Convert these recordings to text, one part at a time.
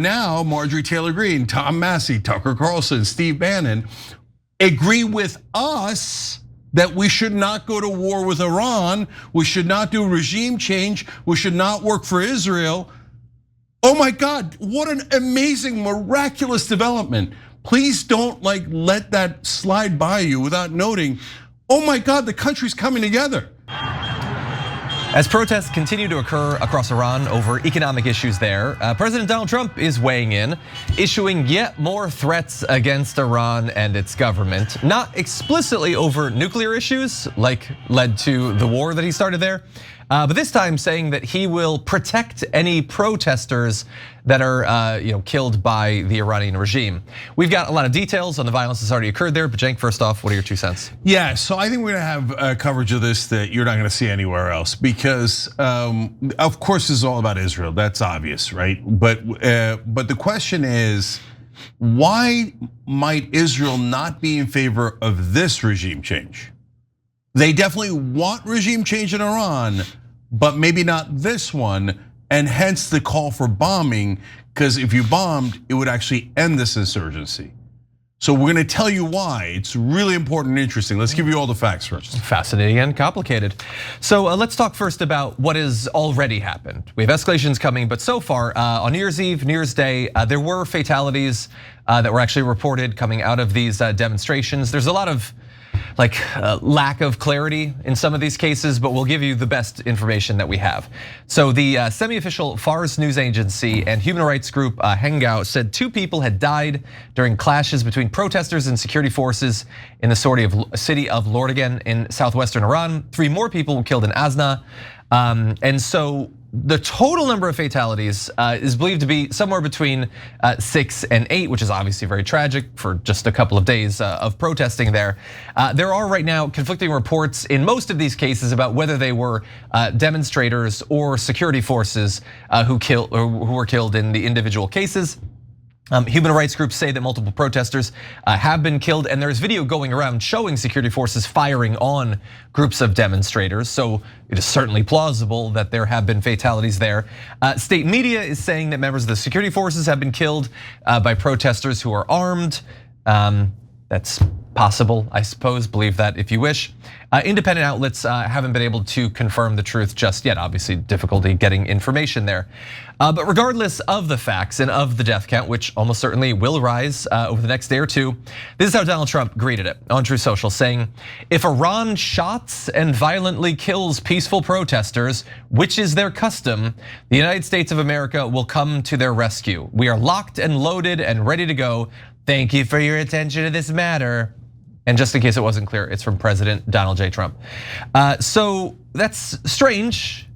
Now, Marjorie Taylor Greene, Tom Massie, Tucker Carlson, Steve Bannon agree with us that we should not go to war with Iran, we should not do regime change, we should not work for Israel. Oh my God, what an amazing, miraculous development. Please don't let that slide by you without noting, oh my God, the country's coming together. As protests continue to occur across Iran over economic issues there, President Donald Trump is weighing in, issuing yet more threats against Iran and its government, not explicitly over nuclear issues like led to the war that he started there, but this time saying that he will protect any protesters that are killed by the Iranian regime. We've got a lot of details on the violence that's already occurred there, but Cenk, first off, what are your 2 cents? Yeah, so I think we're gonna have coverage of this that you're not gonna see anywhere else because, of course, this is all about Israel. That's obvious, right? But the question is, why might Israel not be in favor of this regime change? They definitely want regime change in Iran, but maybe not this one, and hence the call for bombing, because if you bombed, it would actually end this insurgency. So we're gonna tell you why. It's really important and interesting. Let's give you all the facts first. Fascinating and complicated. So let's talk first about what has already happened. We have escalations coming, but so far on New Year's Eve, New Year's Day, there were fatalities that were actually reported coming out of these demonstrations. There's a lot of lack of clarity in some of these cases, but we'll give you the best information that we have. So the semi-official Fars news agency and human rights group Hengao said 2 people had died during clashes between protesters and security forces in the city of Lordagan in southwestern Iran. 3 more people were killed in Azna. And so the total number of fatalities is believed to be somewhere between 6 and 8, which is obviously very tragic for just a couple of days of protesting there. There are right now conflicting reports in most of these cases about whether they were demonstrators or security forces who were killed in the individual cases. Human rights groups say that multiple protesters have been killed, and there's video going around showing security forces firing on groups of demonstrators. So it is certainly plausible that there have been fatalities there. State media is saying that members of the security forces have been killed by protesters who are armed. That's possible, I suppose, believe that if you wish. Independent outlets haven't been able to confirm the truth just yet. Obviously, difficulty getting information there. But regardless of the facts and of the death count, which almost certainly will rise over the next day or 2, this is how Donald Trump greeted it on Truth Social, saying, "If Iran shots and violently kills peaceful protesters, which is their custom, the United States of America will come to their rescue. We are locked and loaded and ready to go. Thank you for your attention to this matter." And just in case it wasn't clear, it's from President Donald J. Trump. So that's strange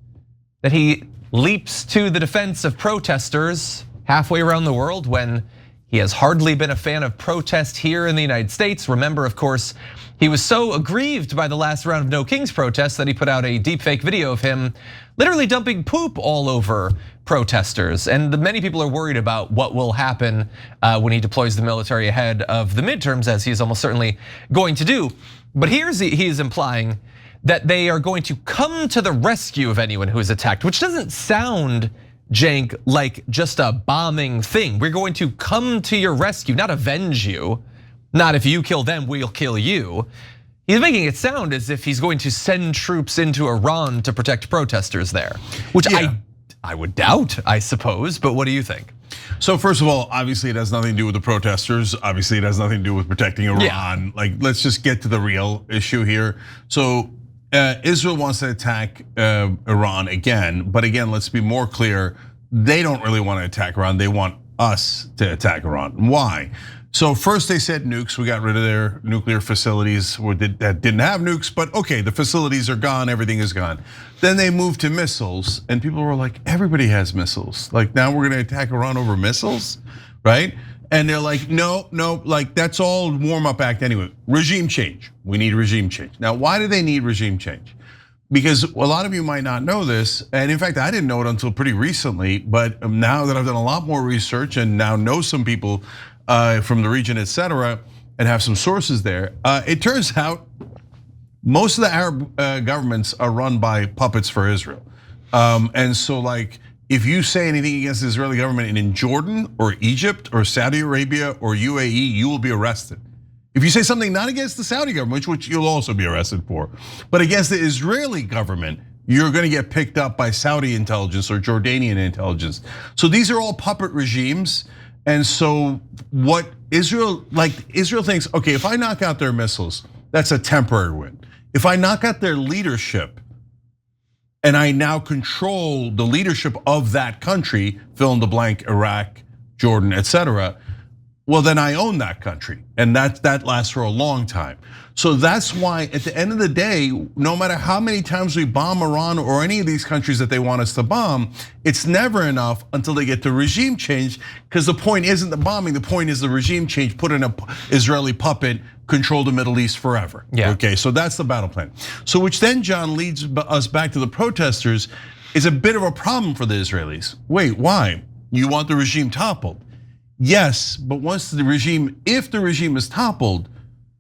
that he leaps to the defense of protesters halfway around the world when he has hardly been a fan of protest here in the United States. Remember, of course, he was so aggrieved by the last round of No Kings protests that he put out a deepfake video of him literally dumping poop all over protesters. And many people are worried about what will happen when he deploys the military ahead of the midterms, as he is almost certainly going to do. But he is implying that they are going to come to the rescue of anyone who is attacked, which doesn't sound, Cenk, like just a bombing thing. We're going to come to your rescue, not avenge you. Not if you kill them, we'll kill you. He's making it sound as if he's going to send troops into Iran to protect protesters there, which I would doubt, I suppose, but what do you think? So first of all, obviously it has nothing to do with the protesters. Obviously it has nothing to do with protecting Iran. Let's just get to the real issue here. So Israel wants to attack Iran again, but again, let's be more clear. They don't really want to attack Iran. They want us to attack Iran. Why? So first they said nukes, we got rid of their nuclear facilities that didn't have nukes, but okay, the facilities are gone, everything is gone. Then they moved to missiles, and people were like, everybody has missiles. Like now we're gonna attack Iran over missiles, right? And they're like, no, like that's all warm up act anyway. Regime change, we need regime change. Now, why do they need regime change? Because a lot of you might not know this, and in fact, I didn't know it until pretty recently, but now that I've done a lot more research and now know some people from the region, et cetera, and have some sources there, it turns out most of the Arab governments are run by puppets for Israel. And so like if you say anything against the Israeli government in Jordan or Egypt or Saudi Arabia or UAE, you will be arrested. If you say something not against the Saudi government, which you'll also be arrested for, but against the Israeli government, you're gonna get picked up by Saudi intelligence or Jordanian intelligence. So these are all puppet regimes. And so what Israel thinks, okay, if I knock out their missiles, that's a temporary win. If I knock out their leadership and I now control the leadership of that country, fill in the blank, Iraq, Jordan, etc., well, then I own that country, and that lasts for a long time. So that's why at the end of the day, no matter how many times we bomb Iran or any of these countries that they want us to bomb, it's never enough until they get the regime change, because the point isn't the bombing, the point is the regime change, put in an Israeli puppet, control the Middle East forever. Yeah. Okay, so that's the battle plan. So which then, John, leads us back to the protesters, is a bit of a problem for the Israelis. Wait, why? You want the regime toppled? Yes, but if the regime is toppled,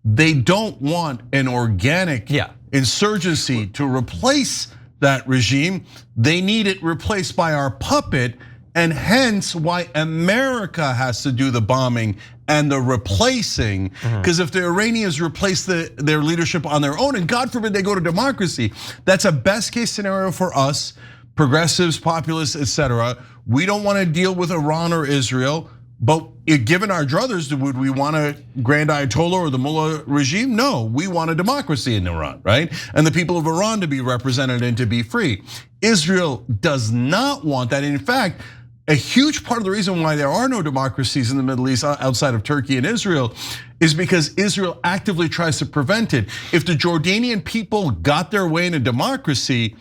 they don't want an organic insurgency to replace that regime. They need it replaced by our puppet, and hence why America has to do the bombing and the replacing. Because if the Iranians replace their leadership on their own, and God forbid they go to democracy, that's a best case scenario for us, progressives, populists, etc. We don't want to deal with Iran or Israel. But given our druthers, would we want a grand Ayatollah or the mullah regime? No, we want a democracy in Iran, right? And the people of Iran to be represented and to be free. Israel does not want that. In fact, a huge part of the reason why there are no democracies in the Middle East outside of Turkey and Israel is because Israel actively tries to prevent it. If the Jordanian people got their way in a democracy,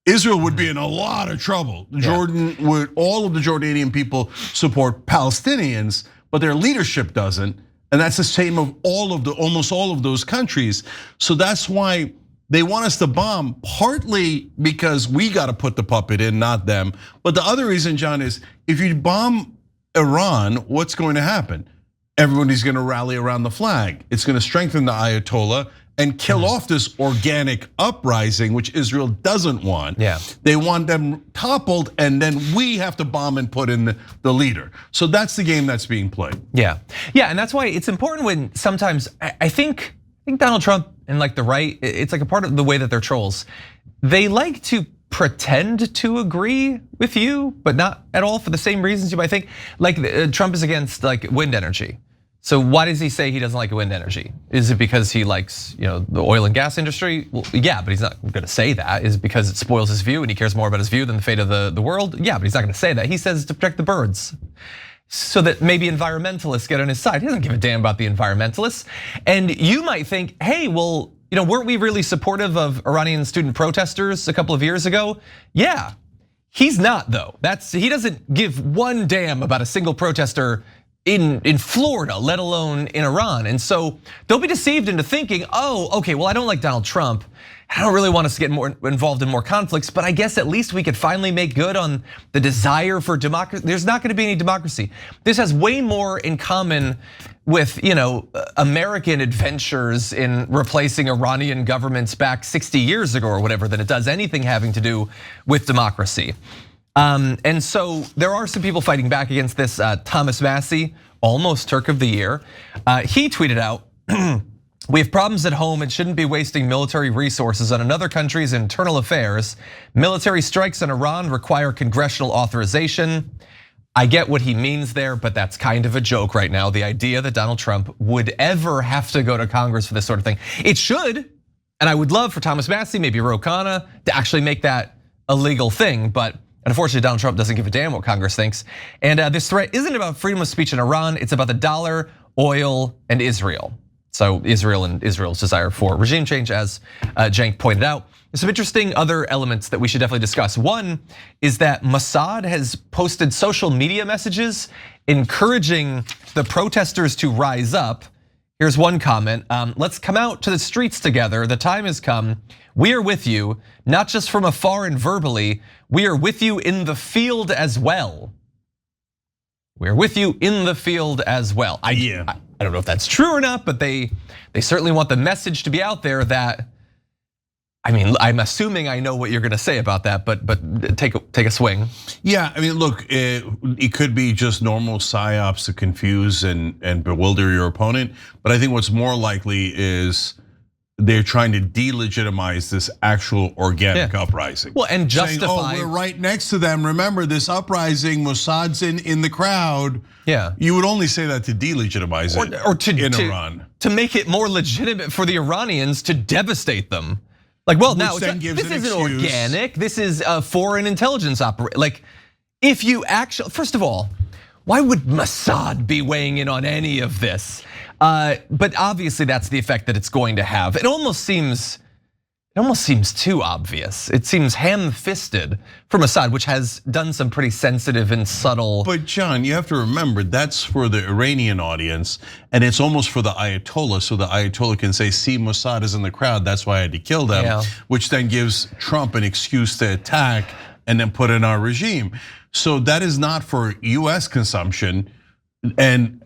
Israel would be in a lot of trouble. All of the Jordanian people support Palestinians, but their leadership doesn't. And that's the same of almost all of those countries. So that's why they want us to bomb, partly because we got to put the puppet in, not them. But the other reason, John, is if you bomb Iran, what's going to happen? Everybody's going to rally around the flag. It's going to strengthen the Ayatollah and kill off this organic uprising, which Israel doesn't want. They want them toppled, and then we have to bomb and put in the leader. So that's the game that's being played. Yeah, and that's why it's important when sometimes I think Donald Trump and like the right, it's like a part of the way that they're trolls. They like to pretend to agree with you, but not at all for the same reasons you might think. Like Trump is against like wind energy. So why does he say he doesn't like wind energy? Is it because he likes, the oil and gas industry? Well, yeah, but he's not going to say that. Is it because it spoils his view and he cares more about his view than the fate of the world? Yeah, but he's not going to say that. He says to protect the birds, so that maybe environmentalists get on his side. He doesn't give a damn about the environmentalists. And you might think, hey, well, weren't we really supportive of Iranian student protesters a couple of years ago? Yeah, he's not though. He doesn't give one damn about a single protester in Florida, let alone in Iran. And so don't be deceived into thinking, oh, okay, well, I don't like Donald Trump. I don't really want us to get more involved in more conflicts, but I guess at least we could finally make good on the desire for democracy. There's not gonna be any democracy. This has way more in common with American adventures in replacing Iranian governments back 60 years ago or whatever than it does anything having to do with democracy. And so there are some people fighting back against this. Thomas Massie, almost Turk of the Year, he tweeted out, "We have problems at home and shouldn't be wasting military resources on another country's internal affairs. Military strikes on Iran require congressional authorization." I get what he means there, but that's kind of a joke right now. The idea that Donald Trump would ever have to go to Congress for this sort of thing. It should, and I would love for Thomas Massie, maybe Ro Khanna, to actually make that a legal thing, but unfortunately, Donald Trump doesn't give a damn what Congress thinks. And this threat isn't about freedom of speech in Iran, it's about the dollar, oil, and Israel. So Israel and Israel's desire for regime change, as Cenk pointed out. There's some interesting other elements that we should definitely discuss. One is that Mossad has posted social media messages encouraging the protesters to rise up. Here's one comment, let's come out to the streets together, the time has come. We are with you, not just from afar and verbally, we are with you in the field as well. We're with you in the field as well. I don't know if that's true or not, but they certainly want the message to be out there that I mean, I'm assuming I know what you're going to say about that, but take a swing. Yeah, I mean, look, it could be just normal psyops to confuse and bewilder your opponent. But I think what's more likely is they're trying to delegitimize this actual organic uprising. Well, and saying, justify. we're right next to them. Remember this uprising, Mossad's in the crowd. Yeah. You would only say that to delegitimize it or to, in Iran. To make it more legitimate for the Iranians to devastate them. Like, well, now this isn't organic. This is a foreign intelligence operation. Like, if you actually, first of all, why would Mossad be weighing in on any of this? But obviously, that's the effect that it's going to have. It almost seems too obvious. It seems ham-fisted for Mossad, which has done some pretty sensitive and subtle. But John, you have to remember that's for the Iranian audience, and it's almost for the Ayatollah, so the Ayatollah can say, "See, Mossad is in the crowd. That's why I had to kill them," which then gives Trump an excuse to attack and then put in our regime. So that is not for US consumption. And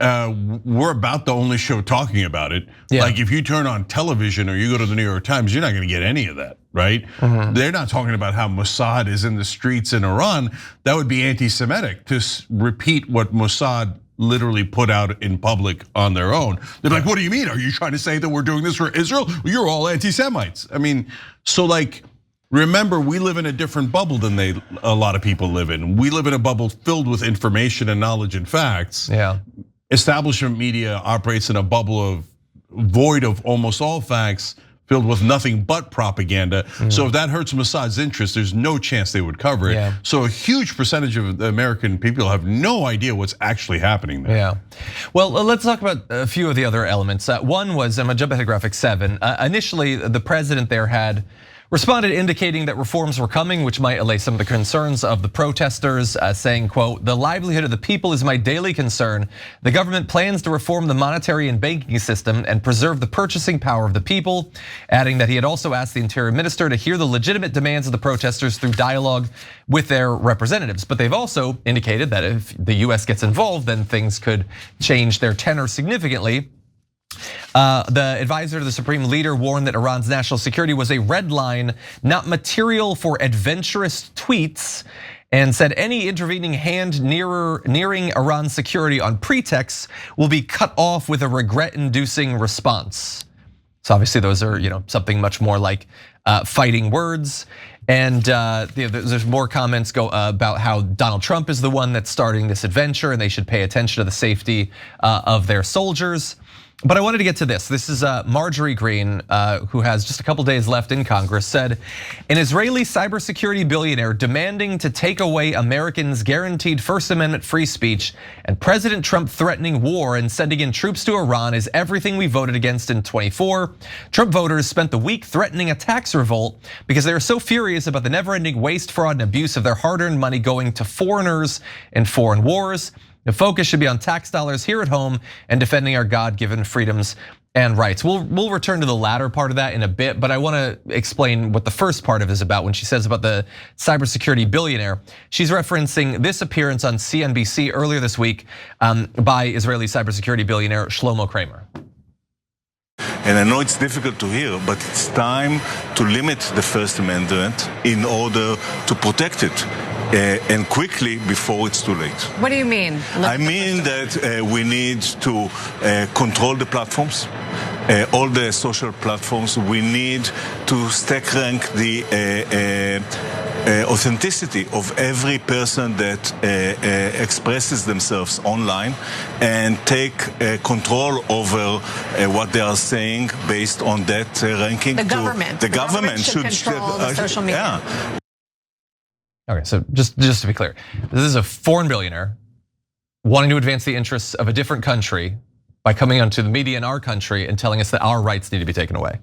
we're about the only show talking about it. Like if you turn on television or you go to the New York Times, you're not gonna get any of that, right? They're not talking about how Mossad is in the streets in Iran. That would be anti-Semitic to repeat what Mossad literally put out in public on their own. They're like, what do you mean? Are you trying to say that we're doing this for Israel? You're all anti-Semites. I mean, so like, remember, we live in a different bubble than a lot of people live in. We live in a bubble filled with information and knowledge and facts. Yeah. Establishment media operates in a bubble void of almost all facts, filled with nothing but propaganda. So if that hurts Mossad's interest, there's no chance they would cover it. So a huge percentage of the American people have no idea what's actually happening there. Yeah. Well, let's talk about a few of the other elements. One was, I'm gonna jump ahead to graphic 7. Initially, the president there had responded indicating that reforms were coming, which might allay some of the concerns of the protesters, saying, quote, "The livelihood of the people is my daily concern. The government plans to reform the monetary and banking system and preserve the purchasing power of the people," adding that he had also asked the interior minister to hear the legitimate demands of the protesters through dialogue with their representatives. But they've also indicated that if the US gets involved, then things could change their tenor significantly. The advisor to the supreme leader warned that Iran's national security was a red line, not material for adventurous tweets, and said any intervening hand nearing Iran's security on pretext will be cut off with a regret-inducing response. So obviously those are something much more like fighting words. And there's more comments about how Donald Trump is the one that's starting this adventure and they should pay attention to the safety of their soldiers. But I wanted to get to this. This is Marjorie Greene, who has just a couple days left in Congress, said, "An Israeli cybersecurity billionaire demanding to take away Americans' guaranteed First Amendment free speech and President Trump threatening war and sending in troops to Iran is everything we voted against in 24. Trump voters spent the week threatening a tax revolt because they are so furious about the never-ending waste, fraud, and abuse of their hard-earned money going to foreigners in foreign wars. The focus should be on tax dollars here at home and defending our God-given freedoms and rights." We'll return to the latter part of that in a bit, but I want to explain what the first part of it is about when she says about the cybersecurity billionaire. She's referencing this appearance on CNBC earlier this week by Israeli cybersecurity billionaire Shlomo Kramer. And I know it's difficult to hear, but it's time to limit the First Amendment in order to protect it. And quickly before it's too late. What do you mean? I mean that we need to control the platforms, all the social platforms. We need to stack rank the authenticity of every person that expresses themselves online and take control over what they are saying based on that ranking. The government should control the social media. Yeah. Okay, so just to be clear, this is a foreign billionaire wanting to advance the interests of a different country by coming onto the media in our country and telling us that our rights need to be taken away.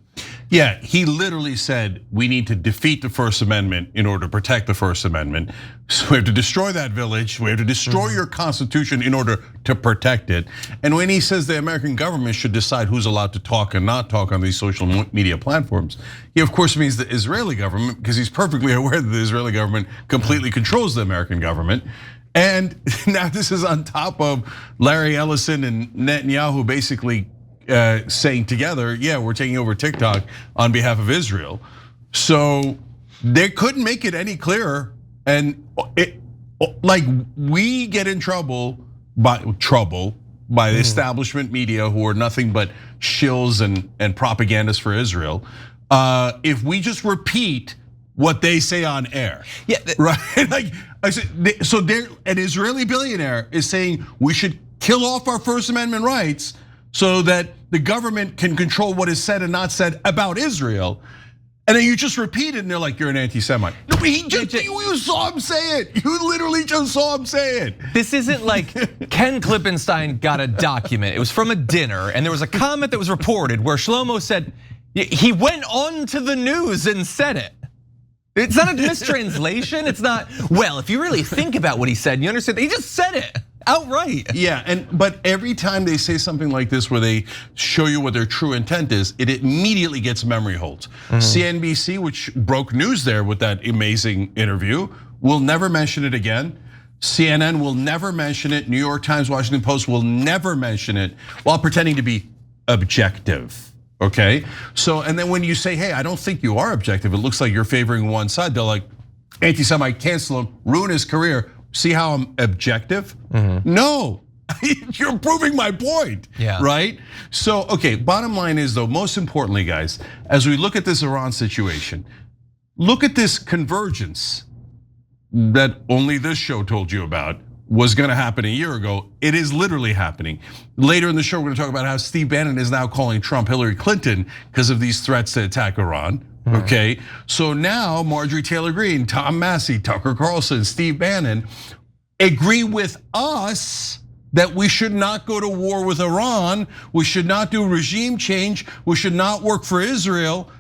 Yeah, he literally said we need to defeat the First Amendment in order to protect the First Amendment. So we have to destroy that village. We have to destroy your Constitution in order to protect it. And when he says the American government should decide who's allowed to talk and not talk on these social media platforms, he of course means the Israeli government, because he's perfectly aware that the Israeli government completely controls the American government. And now this is on top of Larry Ellison and Netanyahu basically saying together, yeah, we're taking over TikTok on behalf of Israel. So they couldn't make it any clearer. And like we get in trouble by the establishment media, who are nothing but shills and propagandists for Israel, if we just repeat what they say on air. Yeah, right. Like I said, so an Israeli billionaire is saying we should kill off our First Amendment rights so that the government can control what is said and not said about Israel. And then you just repeat it, and they're like, "You're an anti-Semite." No, but you saw him say it. You literally just saw him say it. This isn't like Ken Klippenstein got a document. It was from a dinner, and there was a comment that was reported where Shlomo said he went on to the news and said it. It's not a mistranslation. It's not, well, if you really think about what he said, you understand, he just said it outright. Yeah, but every time they say something like this where they show you what their true intent is, it immediately gets memory holes. CNBC, which broke news there with that amazing interview, will never mention it again. CNN will never mention it. New York Times, Washington Post will never mention it while pretending to be objective. Okay, so and then when you say, hey, I don't think you are objective, it looks like you're favoring one side, they're like, anti-Semite, cancel him, ruin his career. See how I'm objective? No, you're proving my point, right? So, okay, bottom line is though, most importantly, guys, as we look at this Iran situation, look at this convergence that only this show told you about was gonna happen a year ago. It is literally happening. Later in the show, we're gonna talk about how Steve Bannon is now calling Trump Hillary Clinton because of these threats to attack Iran, okay? So now Marjorie Taylor Greene, Tom Massie, Tucker Carlson, Steve Bannon agree with us that we should not go to war with Iran, we should not do regime change, we should not work for Israel.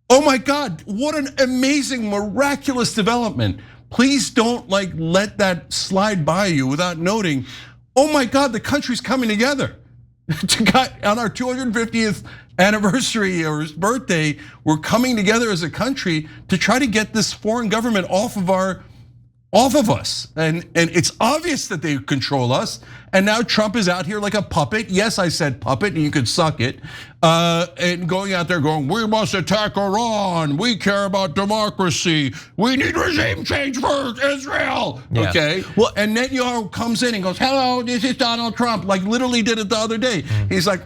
Oh my God, what an amazing, miraculous development. Please don't let that slide by you without noting, oh my God, the country's coming together. On our 250th anniversary or birthday, we're coming together as a country to try to get this foreign government off of us. And it's obvious that they control us. And now Trump is out here like a puppet. Yes, I said puppet, and you could suck it. And going out there going, we must attack Iran. We care about democracy. We need regime change for Israel. Okay. Well, and Netanyahu comes in and goes, hello, this is Donald Trump. Like literally did it the other day. He's like,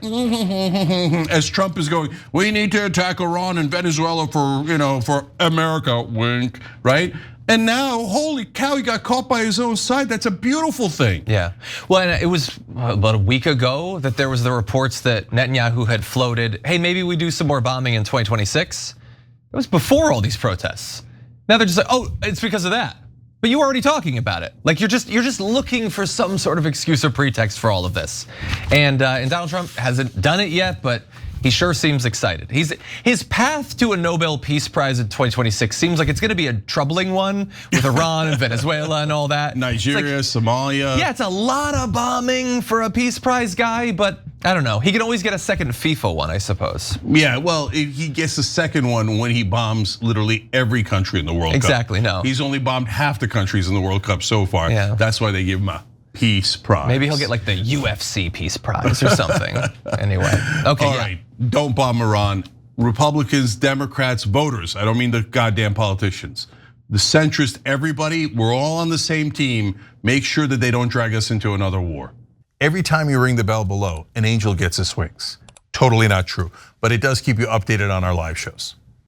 as Trump is going, we need to attack Iran and Venezuela for America, wink, right? And now, holy cow, he got caught by his own side. That's a beautiful thing. Yeah, well, and it was about a week ago that there was the reports that Netanyahu had floated, hey, maybe we do some more bombing in 2026. It was before all these protests. Now they're just like, oh, it's because of that. But you were already talking about it. Like you're just looking for some sort of excuse or pretext for all of this. And Donald Trump hasn't done it yet, but he sure seems excited. His path to a Nobel Peace Prize in 2026 seems like it's gonna be a troubling one with Iran and Venezuela and all that. Nigeria, Somalia. Yeah, it's a lot of bombing for a Peace Prize guy, but I don't know. He can always get a second FIFA one, I suppose. Yeah, well, he gets the second one when he bombs literally every country in the World Cup. Exactly, no. He's only bombed half the countries in the World Cup so far. Yeah. That's why they give him a Peace Prize. Maybe he'll get like the UFC Peace Prize or something. Anyway, okay. All right, don't bomb Iran. Republicans, Democrats, voters. I don't mean the goddamn politicians. The centrist, everybody, we're all on the same team. Make sure that they don't drag us into another war. Every time you ring the bell below, an angel gets his wings. Totally not true, but it does keep you updated on our live shows.